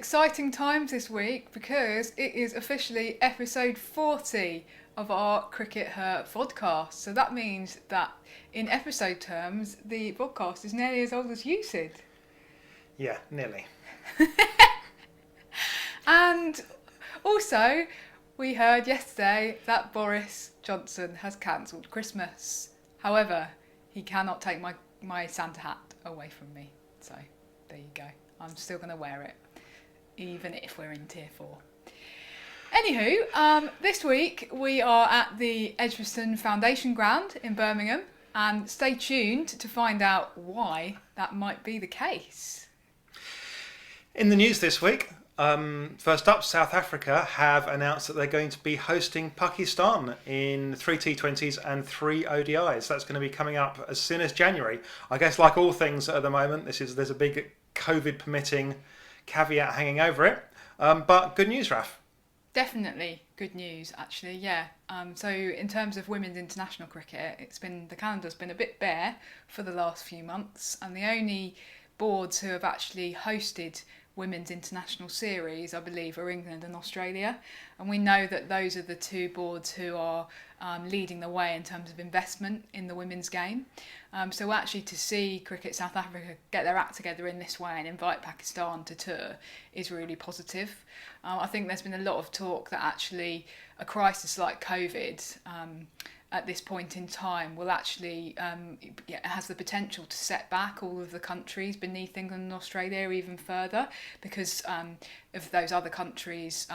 exciting times this week because it is officially episode 40 of our CRICKETher Vodcast. So that means that in episode terms, the podcast is nearly as old as you, Sid. Yeah, nearly. And also, we heard yesterday that Boris Johnson has cancelled Christmas. However, he cannot take my Santa hat away from me. So there you go. I'm still going to wear it, even if we're in tier 4. Anywho, this week we are at the Edgbaston Foundation Ground in Birmingham, and stay tuned to find out why that might be the case. In the news this week, first up, South Africa have announced that they're going to be hosting Pakistan in 3 T20s and 3 ODIs. That's going to be coming up as soon as January. I guess like all things at the moment, there's a big COVID permitting caveat hanging over it. But good news, Raf. Definitely good news, actually, yeah. So in terms of women's international cricket, the calendar's been a bit bare for the last few months, and the only boards who have actually hosted women's international series, I believe, are England and Australia. And we know that those are the two boards who are leading the way in terms of investment in the women's game. So actually to see Cricket South Africa get their act together in this way and invite Pakistan to tour is really positive. I think there's been a lot of talk that actually a crisis like COVID at this point in time will actually has the potential to set back all of the countries beneath England and Australia even further because of those other countries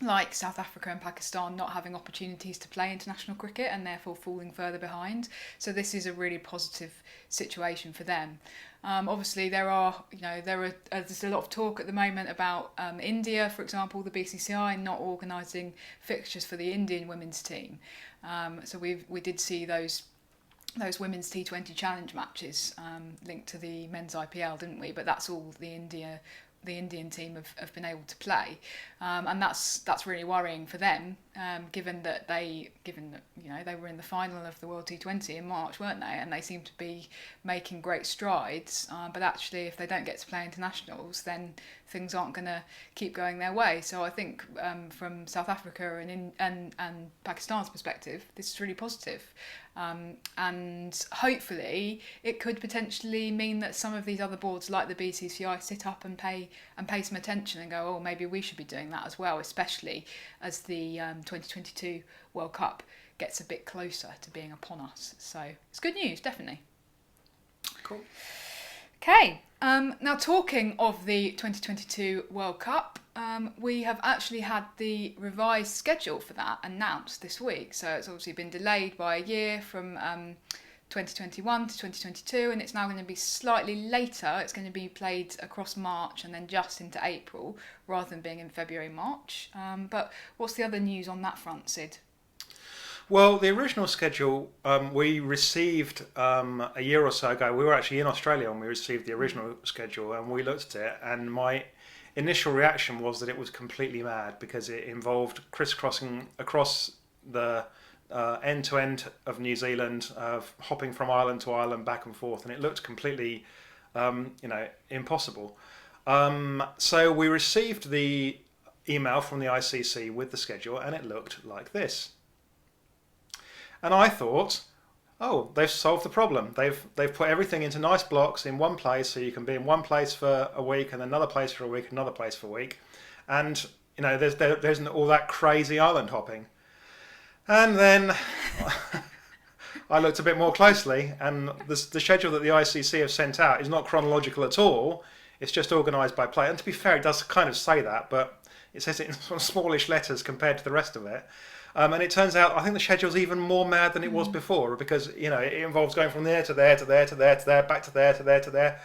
like South Africa and Pakistan not having opportunities to play international cricket and therefore falling further behind. So this is a really positive situation for them. Obviously, there's a lot of talk at the moment about India, for example, the BCCI not organising fixtures for the Indian women's team. So we did see those women's T20 challenge matches linked to the men's IPL, didn't we? But that's all the Indian team have been able to play, and that's really worrying for them, given that they were in the final of the World T20 in March, weren't they? And they seem to be making great strides. But actually, if they don't get to play internationals, then things aren't going to keep going their way. So I think from South Africa and Pakistan's perspective, this is really positive. And hopefully it could potentially mean that some of these other boards like the BCCI sit up and pay some attention and go, oh, maybe we should be doing that as well, especially as the 2022 World Cup gets a bit closer to being upon us. So it's good news, definitely. Cool. Okay, now talking of the 2022 World Cup, we have actually had the revised schedule for that announced this week. So it's obviously been delayed by a year from 2021 to 2022, and it's now going to be slightly later. It's going to be played across March and then just into April, rather than being in February, March. But what's the other news on that front, Sid? Well, the original schedule we received a year or so ago. We were actually in Australia when we received the original schedule, and we looked at it, and my initial reaction was that it was completely mad because it involved crisscrossing across the end to end of New Zealand, hopping from island to island back and forth, and it looked completely impossible. So we received the email from the ICC with the schedule, and it looked like this. And I thought, oh, they've solved the problem. They've put everything into nice blocks in one place, so you can be in one place for a week and another place for a week, another place for a week, and there isn't all that crazy island hopping. And then I looked a bit more closely, and the schedule that the ICC have sent out is not chronological at all. It's just organised by play. And to be fair, it does kind of say that, but it says it in sort of smallish letters compared to the rest of it. And it turns out, I think the schedule's even more mad than it was before, because it involves going from there to there to there to there to there, back to there to there to there.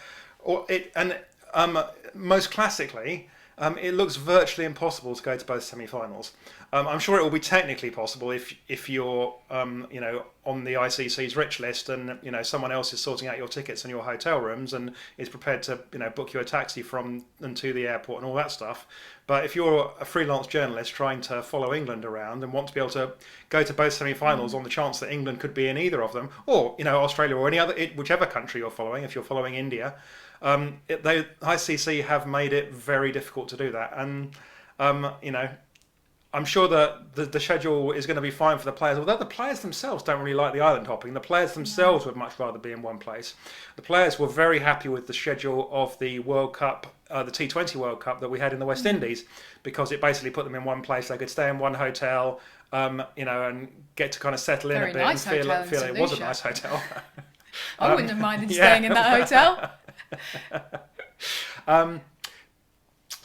Most classically, it looks virtually impossible to go to both semi-finals. I'm sure it will be technically possible if you're on the ICC's rich list, and someone else is sorting out your tickets and your hotel rooms and is prepared to book you a taxi from and to the airport and all that stuff. But if you're a freelance journalist trying to follow England around and want to be able to go to both semi-finals on the chance that England could be in either of them, or Australia or any other, whichever country you're following, if you're following India, the ICC have made it very difficult to do that. And I'm sure that the schedule is going to be fine for the players, although the players themselves don't really like the island hopping. The players themselves would much rather be in one place. The players were very happy with the schedule of the World Cup, the T20 World Cup that we had in the West Indies, because it basically put them in one place. They could stay in one hotel, and get to kind of settle in Very a bit nice and feel hotel in it was a St. nice hotel. I wouldn't have minded staying in that hotel.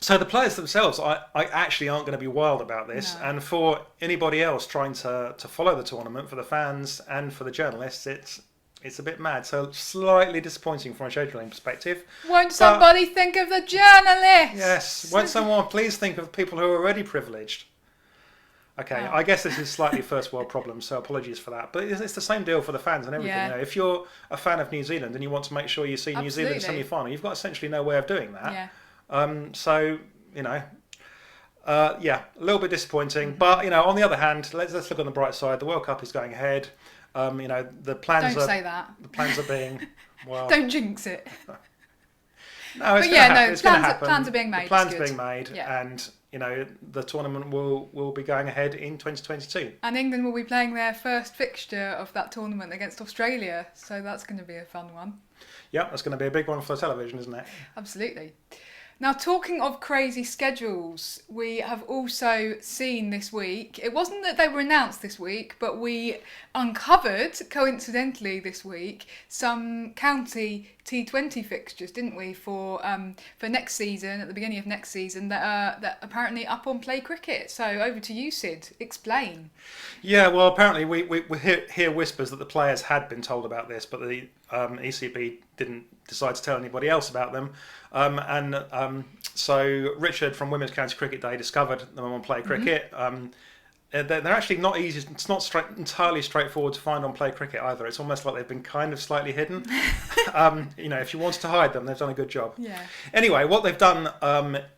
So the players themselves, I actually aren't going to be wild about this. No. And for anybody else trying to follow the tournament, for the fans and for the journalists, it's a bit mad. So slightly disappointing from a scheduling perspective. Won't somebody think of the journalists? Yes. Won't someone please think of people who are already privileged? Okay, I guess this is slightly first world problem, so apologies for that. But it's the same deal for the fans and everything. Yeah. If you're a fan of New Zealand and you want to make sure you see New Zealand semi-final, you've got essentially no way of doing that. Yeah. So a little bit disappointing. But on the other hand, let's look on the bright side. The World Cup is going ahead. The plans Don't say that. The plans are being Don't jinx it. No, it's going to happen. It's going to happen. Plans are being made. The plans are being made, yeah. and the tournament will be going ahead in 2022. And England will be playing their first fixture of that tournament against Australia, so that's going to be a fun one. Yeah, that's going to be a big one for the television, isn't it? Absolutely. Now, talking of crazy schedules, we have also seen this week, it wasn't that they were announced this week, but we uncovered, coincidentally this week, some county T20 fixtures, didn't we, for next season, at the beginning of next season, that are apparently up on Play Cricket. So over to you, Sid. Explain. Yeah, well, apparently we hear whispers that the players had been told about this, but the ECB didn't decide to tell anybody else about them. So Richard from Women's County Cricket Day discovered them on Play Cricket. They're actually not easy. It's not entirely straightforward to find on Play Cricket either. It's almost like they've been kind of slightly hidden. If you wanted to hide them, they've done a good job. Yeah. Anyway, what they've done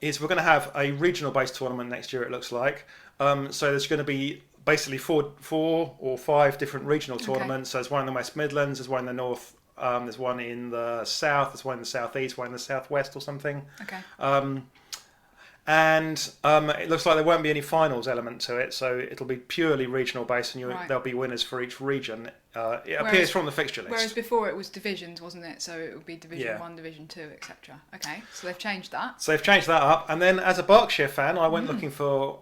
is we're going to have a regional-based tournament next year, it looks like. So there's going to be basically four or five different regional tournaments. So there's one in the West Midlands, there's one in the North, there's one in the South, there's one in the Southeast, one in the Southwest or something. Okay. It looks like there won't be any finals element to it, so it'll be purely regional based, and there'll be winners for each region. It appears from the fixture list. Whereas before it was divisions, wasn't it? So it would be Division 1, Division 2, etc. Okay, so they've changed that. So they've changed that up, and then as a Berkshire fan, I went looking for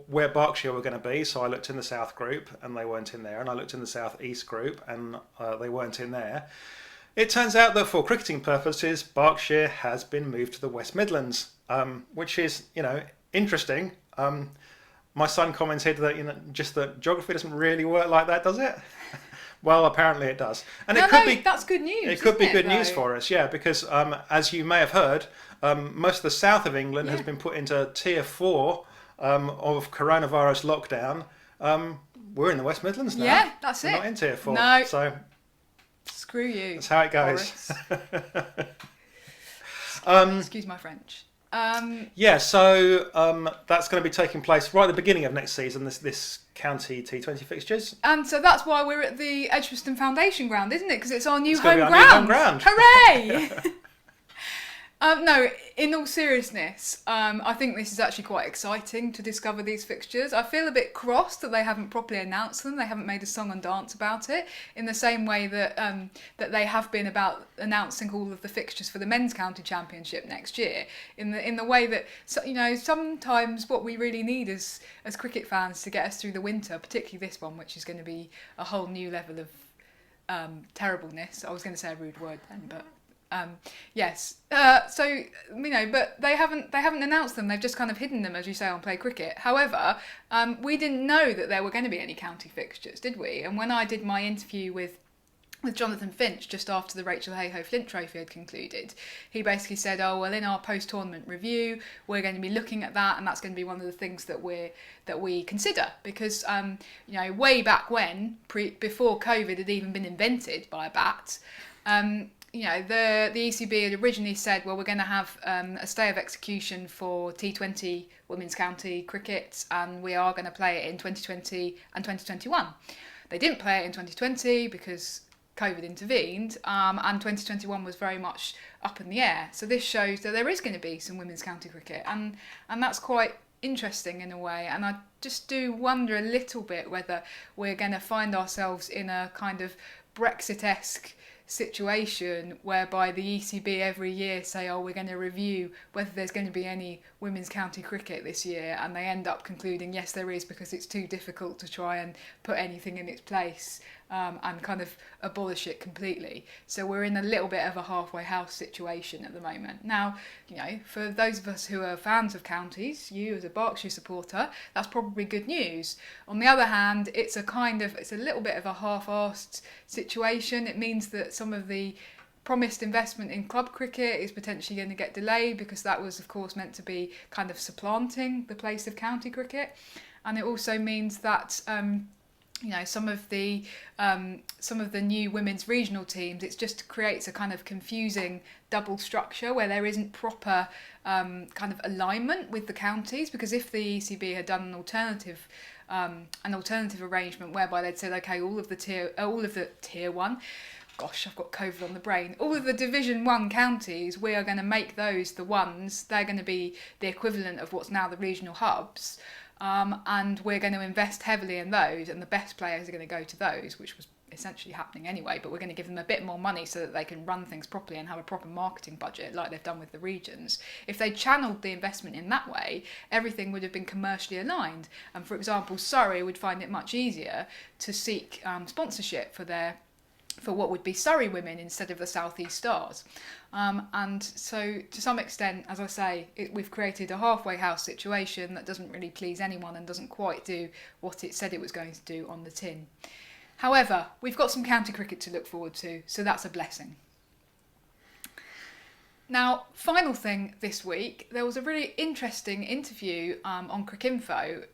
where Berkshire were going to be. So I looked in the South group, and they weren't in there, and I looked in the South East group, and they weren't in there. It turns out that for cricketing purposes, Berkshire has been moved to the West Midlands, which is, interesting. My son commented that, just that geography doesn't really work like that, does it? Well, apparently it does. And that's good news. It could be good news for us, yeah, because as you may have heard, most of the south of England has been put into Tier 4 of coronavirus lockdown. We're in the West Midlands now. Yeah, that's it. We're not in Tier 4. No. So screw you. That's how it goes. Excuse my French. So that's going to be taking place right at the beginning of next season, this county T20 fixtures. And so that's why we're at the Edgbaston Foundation ground, isn't it? Because it's our new home ground. Hooray! Hooray! No, in all seriousness, I think this is actually quite exciting to discover these fixtures. I feel a bit cross that they haven't properly announced them. They haven't made a song and dance about it in the same way that that they have been about announcing all of the fixtures for the Men's County Championship next year. In the way that sometimes what we really need as cricket fans to get us through the winter, particularly this one, which is going to be a whole new level of terribleness. I was going to say a rude word then, but. Yes. But they haven't announced them. They've just kind of hidden them, as you say, on Play Cricket. However, we didn't know that there were going to be any county fixtures, did we? And when I did my interview with with Jonathan Finch just after the Rachel Hayhoe Flint Trophy had concluded. He basically said, oh, well, in our post-tournament review, we're going to be looking at that, and that's going to be one of the things that we consider, because way back when, before COVID had even been invented by a bat, the ECB had originally said, well, we're going to have a stay of execution for T20 women's county cricket, and we are going to play it in 2020 and 2021. They didn't play it in 2020 because COVID intervened, and 2021 was very much up in the air. So this shows that there is going to be some women's county cricket, and that's quite interesting in a way. And I just do wonder a little bit whether we're going to find ourselves in a kind of Brexit-esque situation whereby the ECB every year say, oh, we're going to review whether there's going to be any women's county cricket this year, and they end up concluding yes there is, because it's too difficult to try and put anything in its place and kind of abolish it completely. So we're in a little bit of a halfway house situation at the moment. Now, for those of us who are fans of counties, you as a Berkshire supporter, that's probably good news. On the other hand, it's a little bit of a half-arsed situation. It means that some of the promised investment in club cricket is potentially going to get delayed, because that was of course meant to be kind of supplanting the place of county cricket. And it also means that some of the new women's regional teams, it just creates a kind of confusing double structure where there isn't proper kind of alignment with the counties. Because if the ECB had done an alternative arrangement whereby they'd said, okay, all of the tier one, gosh, I've got COVID on the brain, all of the Division 1 counties, we are going to make those the ones, they're going to be the equivalent of what's now the regional hubs, and we're going to invest heavily in those, and the best players are going to go to those, which was essentially happening anyway, but we're going to give them a bit more money so that they can run things properly and have a proper marketing budget like they've done with the regions. If they channeled the investment in that way, everything would have been commercially aligned. And for example, Surrey would find it much easier to seek sponsorship for what would be Surrey Women instead of the South East Stars. And so to some extent, as I say, we've created a halfway house situation that doesn't really please anyone and doesn't quite do what it said it was going to do on the tin. However, we've got some county cricket to look forward to, so that's a blessing. Now, final thing this week, there was a really interesting interview on CRICKINFO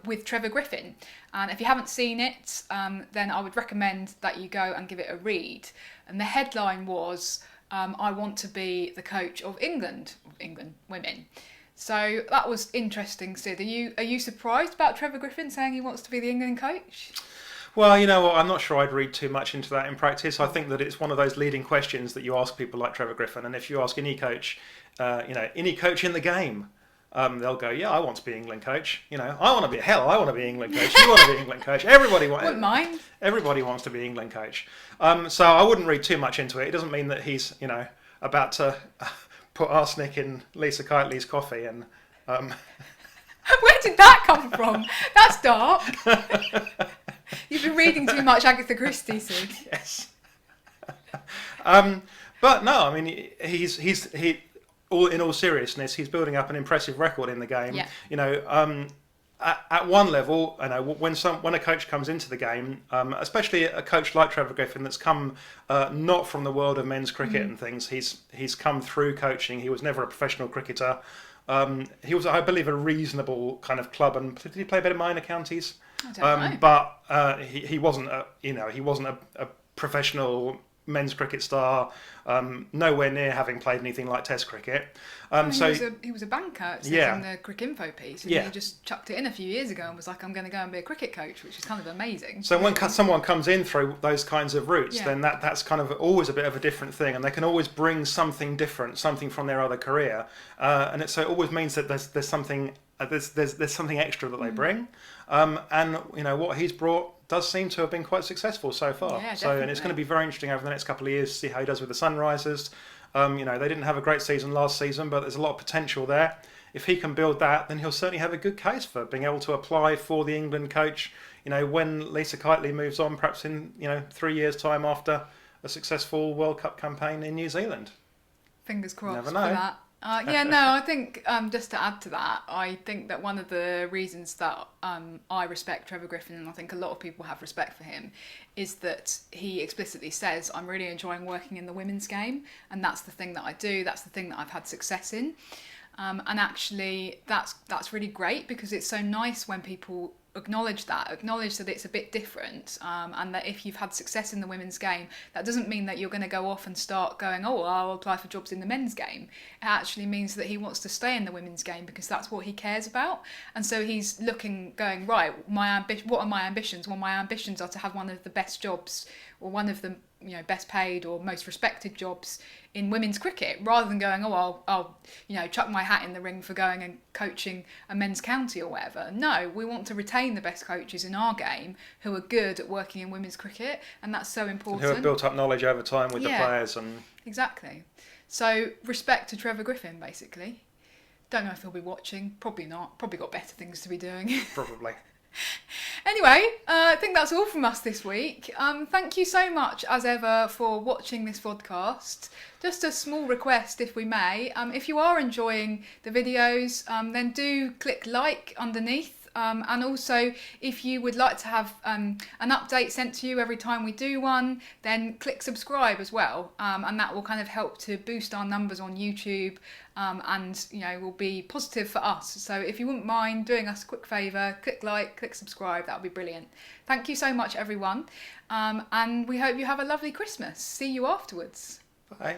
with Trevor Griffin, and if you haven't seen it, then I would recommend that you go and give it a read. And the headline was, I want to be the coach of England women. So that was interesting. Sid, are you surprised about Trevor Griffin saying he wants to be the England coach? Well, you know what, I'm not sure I'd read too much into that in practice. I think that it's one of those leading questions that you ask people like Trevor Griffin, and if you ask any coach, any coach in the game, they'll go, yeah, I want to be England coach. I want to be England coach. You want to be England coach. Wouldn't mind. Everybody wants to be England coach. So I wouldn't read too much into it. It doesn't mean that he's, about to put arsenic in Lisa Kitely's coffee and. Where did that come from? That's dark. You've been reading too much Agatha Christie, Sid. Yes. But no, I mean, in all seriousness, he's building up an impressive record in the game. Yeah. At one level, when a coach comes into the game, especially a coach like Trevor Griffin that's come not from the world of men's cricket and things, he's come through coaching. He was never a professional cricketer. He was, I believe, a reasonable kind of club, and did he play a bit of minor counties? I don't know. But he wasn't a professional men's cricket star, nowhere near having played anything like Test cricket. He was a banker, it says in the CRICKINFO piece, and he just chucked it in a few years ago and was like, I'm going to go and be a cricket coach, which is kind of amazing. So when someone comes in through those kinds of routes, then that's kind of always a bit of a different thing, and they can always bring something different, something from their other career, and so it always means that there's something there's something extra that they bring, and what he's brought does seem to have been quite successful so far. Yeah, and it's going to be very interesting over the next couple of years to see how he does with the Sunrisers. They didn't have a great season last season, but there's a lot of potential there. If he can build that, then he'll certainly have a good case for being able to apply for the England coach. When Lisa Kitely moves on, perhaps in 3 years' time after a successful World Cup campaign in New Zealand. Fingers crossed Never for know. that. Yeah, no, I think just to add to that, I think that one of the reasons that I respect Trevor Griffin, and I think a lot of people have respect for him, is that he explicitly says, I'm really enjoying working in the women's game, and that's the thing that I do, that's the thing that I've had success in. And actually, that's really great, because it's so nice when people acknowledge that it's a bit different, and that if you've had success in the women's game, that doesn't mean that you're going to go off and start going, oh, I'll apply for jobs in the men's game. It actually means that he wants to stay in the women's game because that's what he cares about. And so he's going, right, what are my ambitions? Well, my ambitions are to have one of the best jobs, or one of the best paid or most respected jobs in women's cricket, rather than going, oh, I'll chuck my hat in the ring for going and coaching a men's county or whatever. No, we want to retain the best coaches in our game who are good at working in women's cricket, and that's so important. And who have built up knowledge over time with the players. And exactly. So respect to Trevor Griffin, basically. Don't know if he'll be watching. Probably not. Probably got better things to be doing. Probably. Anyway, I think that's all from us this week. Thank you so much, as ever, for watching this podcast. Just a small request, if we may. If you are enjoying the videos, then do click like underneath. And also, if you would like to have an update sent to you every time we do one, then click subscribe as well. And that will kind of help to boost our numbers on YouTube, and will be positive for us. So if you wouldn't mind doing us a quick favour, click like, click subscribe, that would be brilliant. Thank you so much, everyone. And we hope you have a lovely Christmas. See you afterwards. Bye.